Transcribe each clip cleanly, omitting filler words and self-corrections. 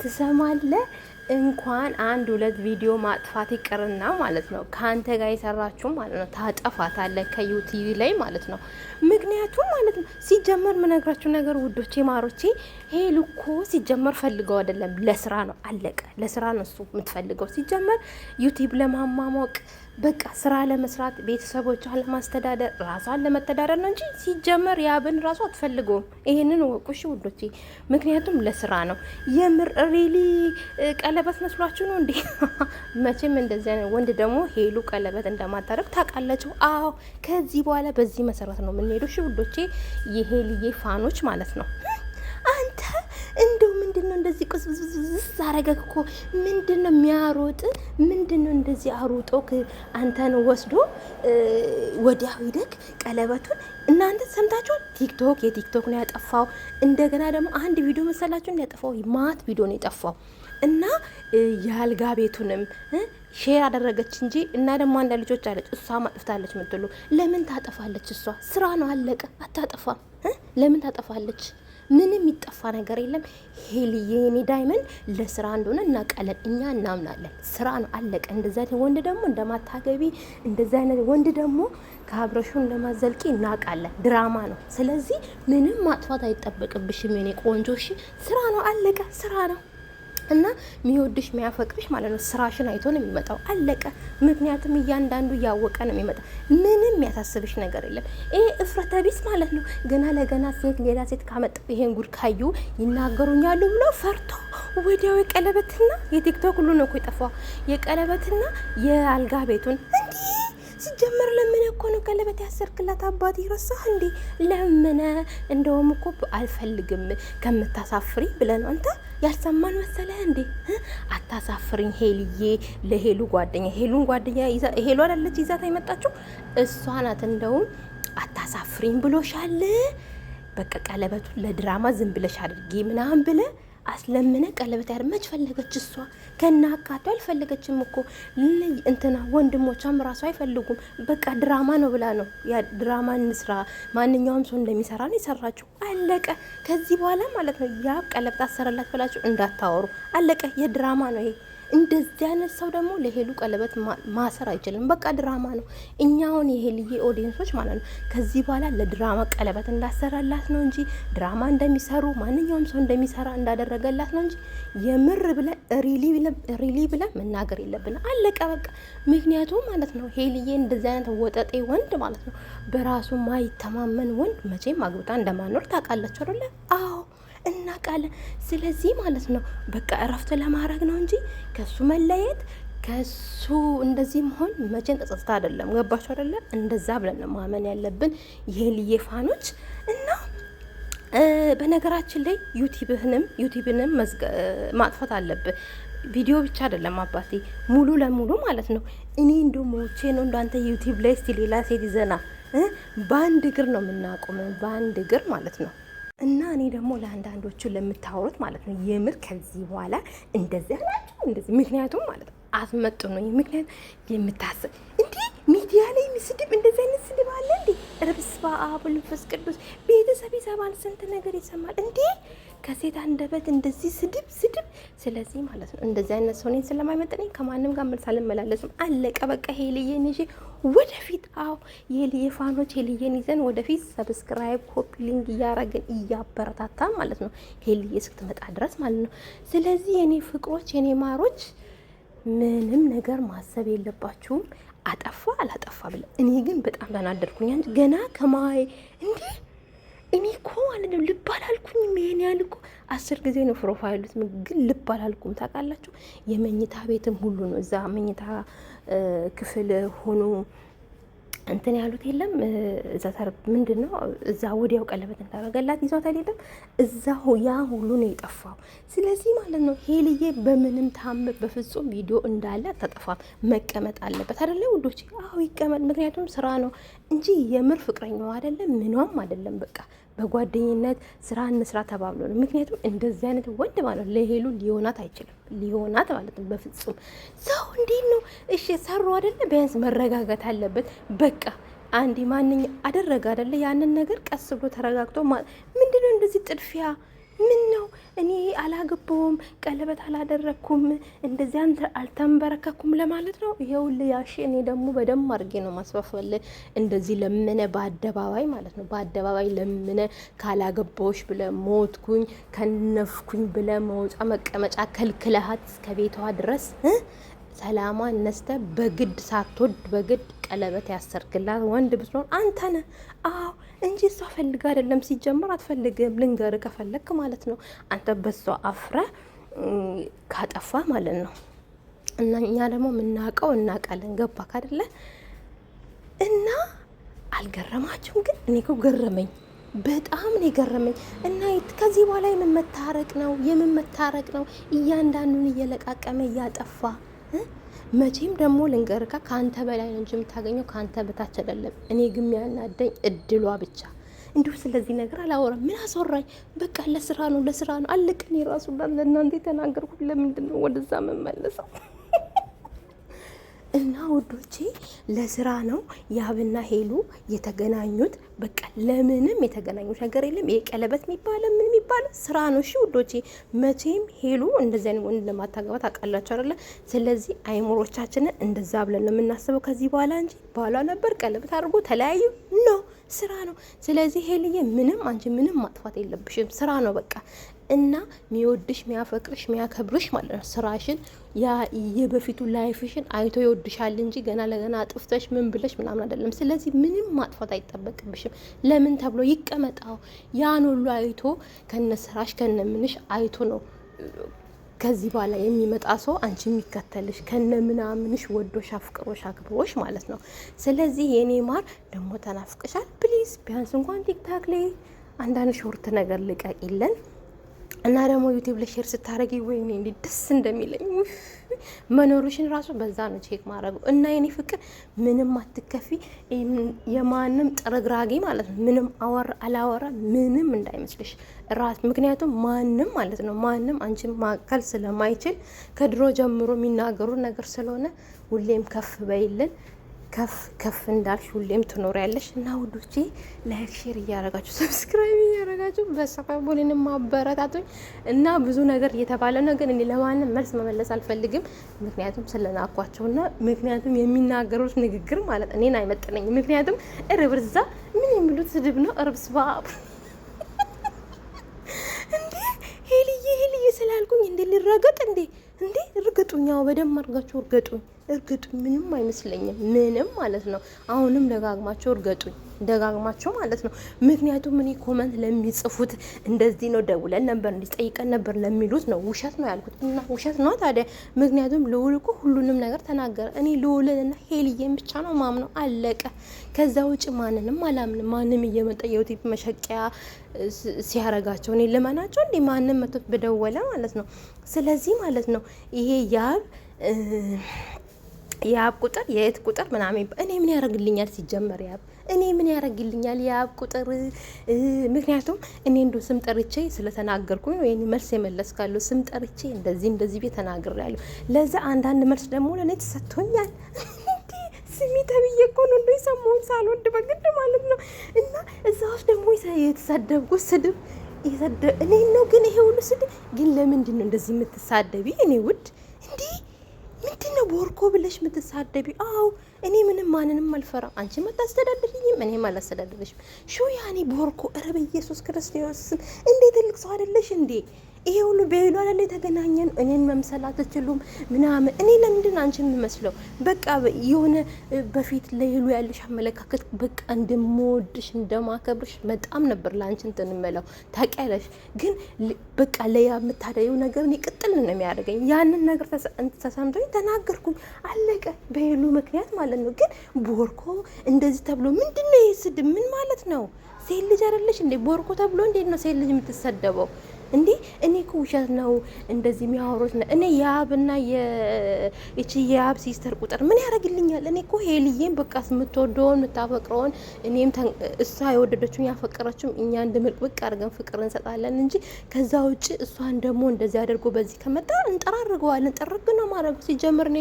ትሰማለህ? እንኳን አንድ ሁለት ቪዲዮ ማጥፋት ይቅርና ማለት ነው ከአንተ ጋር የሰራችሁ ማለት ነው ታጠፋታለህ ከዩቲዩብ ላይ ማለት ነው። ምክንያቱም ማለት ነው ሲጀመር ምነግራችሁ ነገር ውዶቼ ማሮቼ፣ ሄሉ እኮ ሲጀመር ፈልገው አይደለም፣ ለስራ ነው። አለቀ። ለስራ ነው እሱ የምትፈልገው ሲጀመር ዩቲዩብ ለማሟሟቅ በቃ ስራ ለመስራት ቤተሰቦቿን ለማስተዳደር ራሷን ለመተዳደር ነው እንጂ ሲጀመር ያብን ራሷ አትፈልገውም። ይሄንን ወቁሽ ውዶቼ፣ ምክንያቱም ለስራ ነው። የምር ሪሊ ቀለበት መስሏችሁ ነው እንዴ? መቼም እንደዚያ ወንድ ደግሞ ሄሉ ቀለበት እንደማታረግ ታውቃለች። አዎ ከዚህ በኋላ በዚህ መሰረት ነው የምንሄደው። እሺ ውዶቼ፣ የሄልዬ ፋኖች ማለት ነው። አንተ እንደው ምንድነው እንደዚህ ቁስብስብስ አረገክ እኮ? ምንድነው የሚያሮጥ? ምንድነው እንደዚህ አሮጦ አንተን ወስዶ ወዲያው ሂደክ ቀለበቱን እናንተ ሰምታችኋል? የቲክቶክ ነው ያጠፋው። እንደገና ደግሞ አንድ ቪዲዮ መሰላችሁ ነው ያጠፋው፣ ማት ቪዲዮ ነው የጠፋው። እና የአልጋ ቤቱንም ሼር አደረገች እንጂ እና ደግሞ አንድ ልጆች አለች እሷ ማጥፍታለች ምትሉ። ለምን ታጠፋለች? እሷ ስራ ነው አለቀ። አታጠፋም። ለምን ታጠፋለች? ምንም ይጠፋ ነገር የለም። ሄልዬ የኔ ዳይመንድ ለስራ እንደሆነ እናውቃለን፣ እኛ እናምናለን። ስራ ነው አለቀ። እንደዛ አይነት ወንድ ደግሞ እንደማታገቢ፣ እንደዛ አይነት ወንድ ደግሞ ከአብረሹ እንደማዘልቂ እናውቃለን። ድራማ ነው። ስለዚህ ምንም ማጥፋት አይጠበቅብሽም የኔ ቆንጆ። እሺ ስራ ነው አለቀ። ስራ ነው እና የሚወድሽ የሚያፈቅርሽ ማለት ነው ስራሽን አይቶ ነው የሚመጣው። አለቀ። ምክንያቱም እያንዳንዱ እያወቀ ነው የሚመጣው። ምንም የሚያሳስብሽ ነገር የለም። ይሄ እፍረተ ቢስ ማለት ነው። ገና ለገና ሴት ሌላ ሴት ካመጣው ይሄን ጉድ ካዩ ይናገሩኛሉ ብሎ ፈርቶ ወዲያው የቀለበትና የቲክቶክ ሁሉ ነው እኮ የጠፋው። የቀለበትና የአልጋ ቤቱን እንዲህ ሲጀመር ለምን እኮ ነው ቀለበት ያሰርክላት? አባቴ ረሳህ እንዴ? ለምን? እንደውም እኮ አልፈልግም ከምታሳፍሪ ብለህ ነው አንተ ያልሰማን መሰለህ እንዴ? አታሳፍሪኝ ሄልዬ። ለሄሉ ጓደኛ ሄሉ አይደለች ይዛት የመጣችው እሷ ናት። እንደውም አታሳፍሪኝ ብሎሻል። በቃ ቀለበቱን ለድራማ ዝም ብለሽ አድርጊ ምናምን ብለህ አስለምነ ቀለበት ያር መች ፈለገች እሷ? ከና አካቷ አልፈለገችም እኮ እንትና ወንድሞቿም ራሱ አይፈልጉም። በቃ ድራማ ነው ብላ ነው ያ ድራማ እንስራ፣ ማንኛውም ሰው እንደሚሰራ ነው የሰራችው። አለቀ። ከዚህ በኋላ ማለት ነው ያ ቀለበት አሰረላት ብላችሁ እንዳታወሩ። አለቀ። የድራማ ነው ይሄ። እንደዚህ አይነት ሰው ደግሞ ለሄሉ ቀለበት ማሰር አይችልም። በቃ ድራማ ነው። እኛውን የሄልዬ ኦዲየንሶች ማለት ነው ከዚህ በኋላ ለድራማ ቀለበት እንዳሰራላት ነው እንጂ ድራማ እንደሚሰሩ ማንኛውም ሰው እንደሚሰራ እንዳደረገላት ነው እንጂ የምር ብለን ሪሊ ብለን መናገር የለብን። አለቀ በቃ። ምክንያቱም ማለት ነው ሄልዬ እንደዚህ አይነት ወጠጤ ወንድ ማለት ነው በራሱ ማይተማመን ወንድ መቼም አግብታ እንደማኖር ታውቃላችሁ አይደለ? አዎ እናውቃለን። ስለዚህ ማለት ነው በቃ እረፍት ለማድረግ ነው እንጂ ከሱ መለየት ከሱ እንደዚህ መሆን መቼን ተጸጽታ አይደለም። ገባችሁ አይደለ? እንደዛ ብለን ነው ማመን ያለብን የሄልዬ ፋኖች። እና በነገራችን ላይ ዩቲዩብንም ማጥፋት አለብን። ቪዲዮ ብቻ አይደለም አባቴ፣ ሙሉ ለሙሉ ማለት ነው። እኔ እንደው ሞቼ ነው እንዳንተ ዩቲዩብ ላይ እስቲ ሌላ ሴት ይዘና በአንድ እግር ነው የምናቆመው፣ በአንድ እግር ማለት ነው። እና እኔ ደግሞ ለአንዳንዶቹ ለምታወሩት ማለት ነው የምር ከዚህ በኋላ እንደዚህ አላችሁ እንደዚህ፣ ምክንያቱም ማለት ነው አትመጡ ነው ምክንያት የምታስብ እንዴ ሚዲያ ላይ ስድብ፣ እንደዚህ አይነት ስድብ አለ እንዴ? ረብስባ አቡል ፈስ ቅዱስ ቤተሰብ ይሰማል፣ ስንት ነገር ይሰማል እንዴ ከሴት አንደበት እንደዚህ ስድብ። ስለዚህ ማለት ነው እንደዚህ አይነት ሰው ነኝ ስለማይመጣኝ ከማንም ጋር መልስ አልመላለስም። አለቀ በቃ። ሄልዬን ይዤ ወደፊት፣ አዎ የሄልዬ ፋኖች ሄልዬን ይዘን ወደፊት ሰብስክራይብ ኮፒ ሊንክ እያረግን እያበረታታ ማለት ነው ሄልዬ እስክትመጣ ድረስ ማለት ነው። ስለዚህ የኔ ፍቅሮች የኔ ማሮች ምንም ነገር ማሰብ የለባችሁም አጠፋ አላጠፋ ብለ። እኔ ግን በጣም ተናደድኩኝ እንጂ ገና ከማይ እንዴ እኔ እኮ ማለት ነው ልብ አላልኩኝም። ይሄን ያህል እኮ 10 ጊዜ ነው ፕሮፋይሉት፣ ግን ልብ አላልኩም። ታውቃላችሁ የመኝታ ቤትም ሁሉ ነው እዛ መኝታ ክፍል ሆኖ እንትን ያሉት የለም እዛ ምንድን ነው እዛ ወዲያው ቀለበት እንዳረገላት ይዟት አይደለም እዛው ያ ሁሉ ነው የጠፋው። ስለዚህ ማለት ነው ሄልዬ በምንም ታምር በፍጹም ቪዲዮ እንዳለ ተጠፋም መቀመጥ አለበት አይደለ ውዶች? አዎ ይቀመጥ። ምክንያቱም ስራ ነው እንጂ የምር ፍቅረኛው አይደለም ምኗም አይደለም። በቃ በጓደኝነት ስራ እንስራ ተባብሎ ነው። ምክንያቱም እንደዚህ አይነት ወንድ ማለት ለሄሉ ሊሆናት አይችልም፣ ሊሆናት ማለት ነው በፍጹም። ሰው እንዴት ነው እሺ ሰሩ አይደለ? ቢያንስ መረጋጋት አለበት። በቃ አንዲ ማንኛ አደረገ አይደለ? ያንን ነገር ቀስ ብሎ ተረጋግቶ ምንድነው እንደዚህ ጥድፊያ ምን ነው እኔ አላገባውም ቀለበት አላደረኩም እንደዚህ አንተ አልተንበረከኩም ለማለት ነው? ይኸውልህ ያሺ እኔ ደግሞ በደም አድርጌ ነው ማስፋፈል። እንደዚህ ለምነ በአደባባይ ማለት ነው በአደባባይ ለምነ ካላገባዎች ብለ ሞትኩኝ ከነፍኩኝ ብለ መውጫ መቀመጫ ከልክለሃት እስከ ቤቷ ድረስ ሰላሟን ነስተ በግድ ሳትወድ በግድ ቀለበት ያሰርክላት ወንድ ብትሆን አንተ ነህ። አዎ እንጂ እሷ ፈልጋ አይደለም። ሲጀመር አትፈልግም። ልንገር ከፈለክ ማለት ነው አንተ በሷ አፍረ ካጠፋ ማለት ነው። እና እኛ ደግሞ የምናውቀው እናውቃለን። ገባክ አይደለ? እና አልገረማችሁም? ግን እኔ እኮ ገረመኝ፣ በጣም ነው የገረመኝ። እና ከዚህ በኋላ የምን መታረቅ ነው? እያንዳንዱን እየለቃቀመ እያጠፋ መቼም ደግሞ ልንገርካ ከአንተ በላይ ነው እንጂ የምታገኘው ከአንተ በታች አይደለም። እኔ ግን ያናደኝ እድሏ ብቻ። እንዲሁ ስለዚህ ነገር አላወራም። ምን አስወራኝ? በቃ ለስራ ነው አለቀ። እኔ ራሱ ለእናንተ የተናገርኩት ለምንድን ነው ወደዛ መመለሰው? እና ውዶቼ ለስራ ነው ያብና ሄሉ የተገናኙት። በቃ ለምንም የተገናኙት ነገር የለም። ይሄ ቀለበት የሚባለው ምን የሚባለው ስራ ነው። እሺ ውዶቼ መቼም ሄሉ እንደዚህ አይነት ወንድ ለማታገባት አቃላችሁ አይደለ? ስለዚህ አይምሮቻችንን እንደዛ ብለን ነው የምናስበው ከዚህ በኋላ እንጂ ባሏ ነበር ቀለበት አድርጎ ተለያዩ ነው ስራ ነው። ስለዚህ ሄልዬ አንቺ ምንም ማጥፋት የለብሽም። ስራ ነው በቃ። እና ሚወድሽ ሚያፈቅርሽ ሚያከብርሽ ማለት ነው ስራሽን የበፊቱ ላይፍሽን አይቶ ይወድሻል እንጂ ገና ለገና አጥፍተሽ ምን ብለሽ ምናምን አይደለም። ስለዚህ ምንም ማጥፋት አይጠበቅብሽም። ለምን ተብሎ ይቀመጣው ያን ሁሉ አይቶ ከነስራሽ ከነምንሽ አይቶ ነው ከዚህ በኋላ የሚመጣ ሰው አንቺ የሚከተልሽ ከነ ምናምንሽ ወዶሽ አፍቅሮሽ አክብሮሽ ማለት ነው። ስለዚህ የኔ ማር ደግሞ ተናፍቅሻል። ፕሊዝ ቢያንስ እንኳን ቲክታክ ላይ አንዳንድ ሾርት ነገር ልቀቂልን እና ደግሞ ዩቲዩብ ላይ ሼር ስታረጊ ወይኔ እንዴት ደስ እንደሚለኝ መኖርሽን ራሱ በዛ ነው ቼክ ማድረጉ። እና የኔ ፍቅር ምንም አትከፊ፣ የማንም ጥርግራጊ ማለት ነው። ምንም አላወራ ምንም እንዳይመስልሽ ራስ። ምክንያቱም ማንም ማለት ነው ማንም አንቺን ማከል ስለማይችል ከድሮ ጀምሮ የሚናገሩ ነገር ስለሆነ ሁሌም ከፍ በይልን። ከፍ እንዳልሽ ሁሌም ትኖሪያለሽ። እና ውዶቼ ላይክ ሼር እያረጋችሁ ሰብስክራይብ እያረጋችሁ በሰፋቦልን ማበረታቱኝ። እና ብዙ ነገር እየተባለ ነው፣ ግን እኔ ለማንም መልስ መመለስ አልፈልግም። ምክንያቱም ስለናኳቸውና ምክንያቱም የሚናገሩት ንግግር ማለት እኔን አይመጥነኝም። ምክንያቱም እርብርዛ ምን የሚሉት ስድብ ነው። እርብስባ እንዴ ሄልዬ ስላልኩኝ እንዴ ሊረገጥ እንዴ እርግጡኛው በደም አድርጋችሁ እርግጡኝ። ምንም አይመስለኝም። ምንም ማለት ነው። አሁንም ደጋግማችሁ እርገጡኝ ደጋግማቸው ማለት ነው። ምክንያቱም እኔ ኮመንት ለሚጽፉት እንደዚህ ነው ደውለን ነበር እንዲጠይቀን ነበር ለሚሉት ነው ውሸት ነው ያልኩት። እና ውሸት ነው ታዲያ። ምክንያቱም ልዑል እኮ ሁሉንም ነገር ተናገረ። እኔ ልዑልንና ሄልዬን ብቻ ነው ማምነው፣ አለቀ። ከዛ ውጭ ማንንም አላምንም። ማንም እየመጣ የዩቲዩብ መሸቂያ ሲያረጋቸው እኔ ልመናቸው እንዴ? ማንም መጥቶ በደወለ ማለት ነው። ስለዚህ ማለት ነው ይሄ የአብ ቁጥር የየት ቁጥር ምናምን እኔ ምን ያደርግልኛል? ሲጀመር እኔ ምን ያደርግልኛል የአብ ቁጥር? ምክንያቱም እኔ እንዶ ስም ጠርቼ ስለተናገርኩኝ ወይ መልስ የመለስካለሁ ስም ጠርቼ እንደዚህ ቤት ተናግሬያለሁ። ለዛ አንዳንድ መልስ ደግሞ ለኔ ተሰጥቶኛል። ስሚ ተብዬ እኮ ነው እንደ ሰሞኑን ሳልወድ በግድ ማለት ነው። እና እዛ ውስጥ ደግሞ የተሳደብኩት ስድብ እኔ ነው። ግን ይሄ ሁሉ ስድብ ግን ለምንድን ነው እንደዚህ የምትሳደቢ? እኔ ውድ እንዴ ምንድነው ቦርኮ ብለሽ የምትሳደቢ? አው እኔ ምንም ማንንም አልፈራም። አንቺ አታስተዳድሪኝም፣ እኔም አላስተዳድርሽም። ሹ ያኔ ቦርኮ ኧረ በኢየሱስ ክርስቶስ እንዴ ትልቅ ሰው አይደለሽ እንዴ? ይሄ ሁሉ በሄሉ አይደለ የተገናኘን። እኔን መምሰል አትችሉም ምናምን። እኔ ለምንድን አንቺን የምመስለው? በቃ የሆነ በፊት ለሄሉ ያለሽ አመለካከት በቃ እንደምወድሽ እንደማከብርሽ በጣም ነበር ለአንቺ እንትን እምለው ታውቂያለሽ። ግን በቃ ለያ የምታደየው ነገር እኔ ቅጥል ነው የሚያደርገኝ። ያንን ነገር ተሰምቶኝ ተናገርኩኝ፣ አለቀ። በሄሉ ምክንያት ማለት ነው። ግን ቦርኮ እንደዚህ ተብሎ ምንድነው ይሄ ስድብ? ምን ማለት ነው? ሴት ልጅ አይደለሽ እንዴ? ቦርኮ ተብሎ እንዴት ነው ሴት ልጅ የምትሰደበው እንዴ? እኔ እኮ ውሸት ነው እንደዚህ የሚያወሩት ነው። እኔ የአብና የአብ ሲስተር ቁጥር ምን ያደርግልኛል? እኔ እኮ ሄልዬን በቃ የምትወደውን የምታፈቅረውን እኔም እሷ የወደደችውን ያፈቀረችውን እኛ እንድምልቅብቅ አድርገን ፍቅር እንሰጣለን እንጂ ከዛ ውጭ እሷን ደግሞ እንደዚህ አድርጎ በዚህ ከመጣ እንጠራርገዋለን። ጥርግ ነው ማድረጉ። ሲጀምር እኔ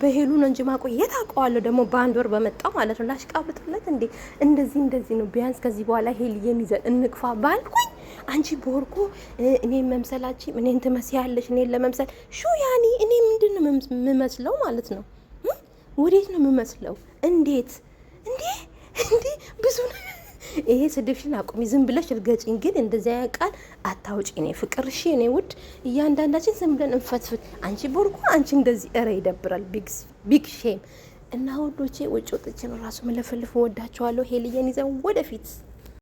በሄሉ ነው እንጂ ማቆየት አውቀዋለሁ። ደግሞ በአንድ ወር በመጣ ማለት ነው። ላሽቃብጥለት እንዴ? እንደዚህ ነው። ቢያንስ ከዚህ በኋላ ሄልዬን ይዘን እንቅፋ ባልኩኝ አንቺ ቦርኮ እኔን መምሰላችን እኔን ትመስያለሽ እኔን ለመምሰል ሹ ያኒ እኔ ምንድን ነው የምመስለው ማለት ነው? ወዴት ነው የምመስለው? እንዴት እንዴ እንዴ ብዙ ይሄ ስድብሽን አቁሚ፣ ዝም ብለሽ እርገጭኝ። ግን እንደዚያ ቃል አታውጪ። እኔ ፍቅር እሺ፣ እኔ ውድ እያንዳንዳችን ዝም ብለን እንፈትፍት። አንቺ ቦርኮ አንቺ እንደዚህ እረ ይደብራል። ቢግ ሼም እና ውዶቼ ውጭ ወጥቼ ነው ራሱ መለፈልፍ። ወዳቸዋለሁ። ሄልየን ይዘን ወደፊት